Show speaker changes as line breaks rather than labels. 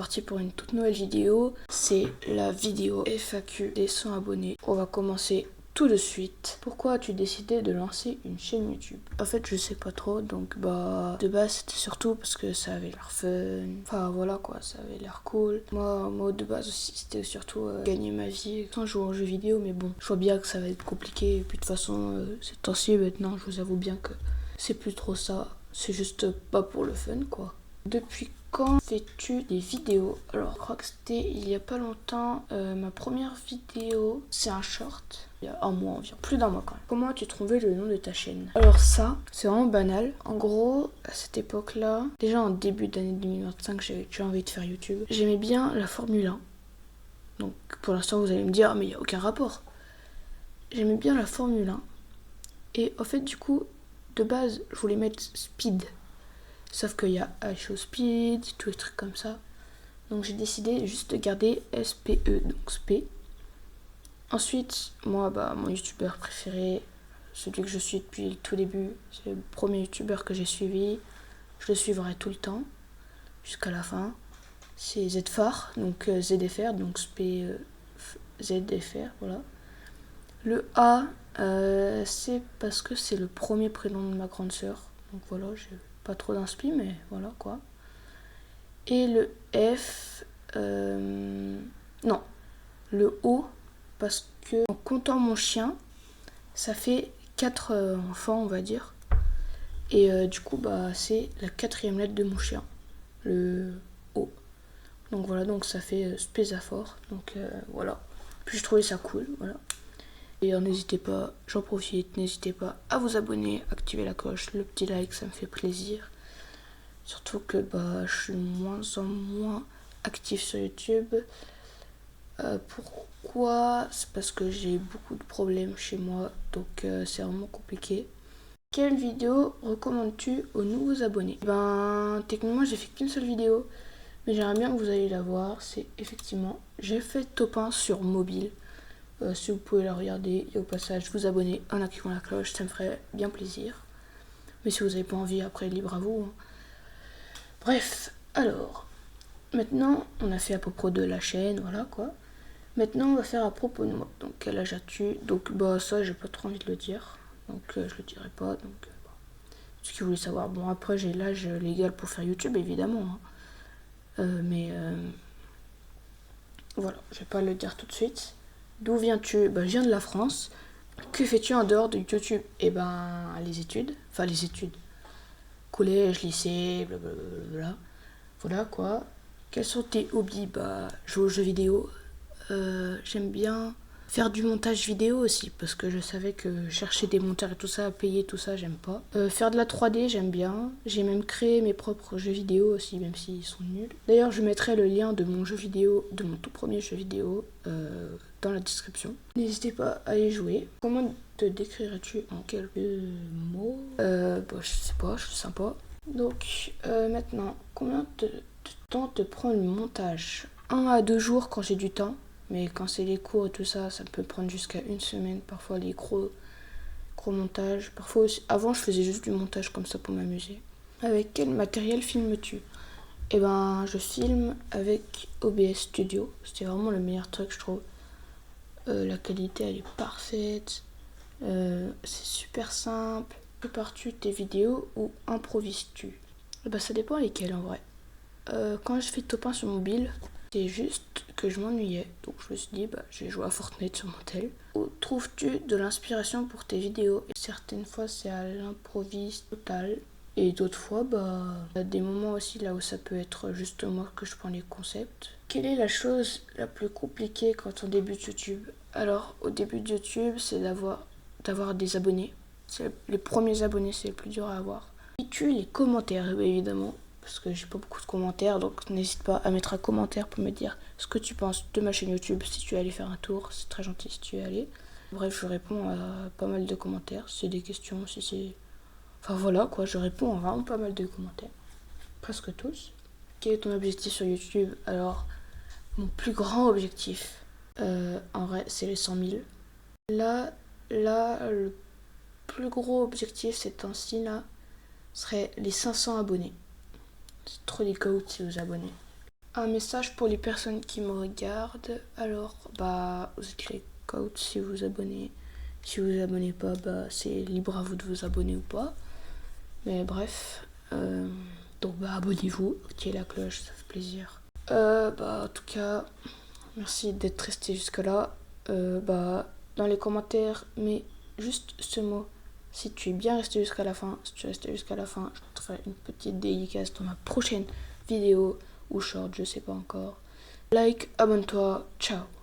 Parti pour une toute nouvelle vidéo, c'est la vidéo FAQ des 100 abonnés. On va commencer tout de suite. Pourquoi as-tu décidé de lancer une chaîne YouTube? En fait, je sais pas trop, donc de base c'était surtout parce que ça avait l'air fun. Enfin voilà quoi, ça avait l'air cool. Moi de base aussi c'était surtout gagner ma vie sans jouer aux jeux vidéo, mais bon, je vois bien que ça va être compliqué. Et puis de toute façon, ces temps-ci maintenant, je vous avoue bien que c'est plus trop ça. C'est juste pas pour le fun quoi. Depuis quand fais-tu des vidéos? Alors, je crois que c'était il y a pas longtemps. Ma première vidéo, c'est un short. Il y a un mois environ. Plus d'un mois quand même. Comment as-tu trouvé le nom de ta chaîne? Alors ça, c'est vraiment banal. En gros, à cette époque-là, déjà en début d'année 2025, j'avais déjà envie de faire YouTube. J'aimais bien la Formule 1. Donc pour l'instant, vous allez me dire, mais il n'y a aucun rapport. J'aimais bien la Formule 1. Et en fait, du coup, de base, je voulais mettre Speed. Sauf qu'il y a HO Speed, tous les trucs comme ça. Donc j'ai décidé juste de garder SPE, donc SP. Ensuite, moi, mon youtubeur préféré, celui que je suis depuis le tout début, c'est le premier youtubeur que j'ai suivi. Je le suivrai tout le temps, jusqu'à la fin. C'est ZFAR, donc ZFR, donc SP ZFR, voilà. Le A, c'est parce que c'est le premier prénom de ma grande sœur. Donc voilà, j'ai pas trop d'inspi, mais voilà quoi. Et le F, non, le O, parce que en comptant mon chien, ça fait 4 enfants, on va dire. Et du coup, c'est la 4e lettre de mon chien, le O. Donc voilà, donc ça fait Spésaphore. Donc voilà. Puis je trouvais ça cool, voilà. Et n'hésitez pas, j'en profite, n'hésitez pas à vous abonner, activer la cloche, le petit like, ça me fait plaisir. Surtout que je suis de moins en moins actif sur YouTube. Pourquoi? C'est parce que j'ai beaucoup de problèmes chez moi, donc c'est vraiment compliqué. Quelle vidéo recommandes-tu aux nouveaux abonnés? Techniquement j'ai fait qu'une seule vidéo, mais j'aimerais bien que vous alliez la voir. C'est effectivement, j'ai fait top 1 sur mobile. Si vous pouvez la regarder et au passage vous abonner en activant la cloche, ça me ferait bien plaisir. Mais si vous n'avez pas envie, après libre à vous. Hein. Bref, alors, maintenant on a fait à propos de la chaîne, voilà quoi. Maintenant on va faire à propos de moi. Donc quel âge as-tu? Donc ça j'ai pas trop envie de le dire. Donc je le dirai pas. Donc ce que vous voulez savoir. Bon après j'ai l'âge légal pour faire YouTube évidemment. Hein. Mais voilà, je vais pas le dire tout de suite. D'où viens-tu? Je viens de la France. Que fais-tu en dehors de YouTube? Les études. Enfin les études. Collège, lycée, blablabla. Voilà quoi. Quels sont tes hobbies? Jouer aux jeux vidéo. J'aime bien faire du montage vidéo aussi, parce que je savais que chercher des monteurs et tout ça, payer tout ça, j'aime pas. Faire de la 3D, j'aime bien. J'ai même créé mes propres jeux vidéo aussi, même s'ils sont nuls. D'ailleurs, je mettrai le lien de mon jeu vidéo, de mon tout premier jeu vidéo, dans la description. N'hésitez pas à y jouer. Comment te décrirais-tu en quelques mots? Je sais pas, je suis sympa. Donc, maintenant, combien de temps te prend le montage? 1 à 2 jours quand j'ai du temps. Mais quand c'est les cours et tout ça, ça peut prendre jusqu'à 1 semaine. Parfois les gros montages. Parfois aussi, avant je faisais juste du montage comme ça pour m'amuser. Avec quel matériel filmes-tu? Je filme avec OBS Studio. C'était vraiment le meilleur truc je trouve. La qualité elle est parfaite. C'est super simple. Prépares-tu tes vidéos ou improvises-tu? Ça dépend lesquels en vrai. Quand je fais top 1 sur mobile, c'est juste que je m'ennuyais. Donc je me suis dit, je vais jouer à Fortnite sur mon tel. Où trouves-tu de l'inspiration pour tes vidéos? Et certaines fois, c'est à l'improviste total. Et d'autres fois, il y a des moments aussi là où ça peut être juste moi que je prends les concepts. Quelle est la chose la plus compliquée quand on débute YouTube? Alors, au début de YouTube, c'est d'avoir des abonnés. Les premiers abonnés, c'est le plus dur à avoir. Et tu les commentaires, évidemment. Parce que j'ai pas beaucoup de commentaires, donc n'hésite pas à mettre un commentaire pour me dire ce que tu penses de ma chaîne YouTube. Si tu es allé faire un tour, c'est très gentil si tu es allé. Bref, je réponds à pas mal de commentaires. Si c'est des questions, si c'est... Enfin voilà quoi, je réponds à vraiment pas mal de commentaires. Presque tous. Quel est ton objectif sur YouTube? Alors, mon plus grand objectif, en vrai, c'est les 100 000. Là, le plus gros objectif ces temps-ci, là, serait les 500 abonnés. C'est trop des coachs si vous abonnez. Un message pour les personnes qui me regardent. Alors, bah, vous écrivez code si vous vous abonnez. Si vous vous abonnez pas, bah, c'est libre à vous de vous abonner ou pas. Mais bref, donc bah abonnez-vous, activez la cloche, ça fait plaisir. Bah en tout cas, merci d'être resté jusque là. Bah dans les commentaires, mais juste ce mot. Si tu es bien resté jusqu'à la fin, si tu es resté jusqu'à la fin, je te ferai une petite dédicace dans ma prochaine vidéo ou short, je sais pas encore. Like, abonne-toi, ciao.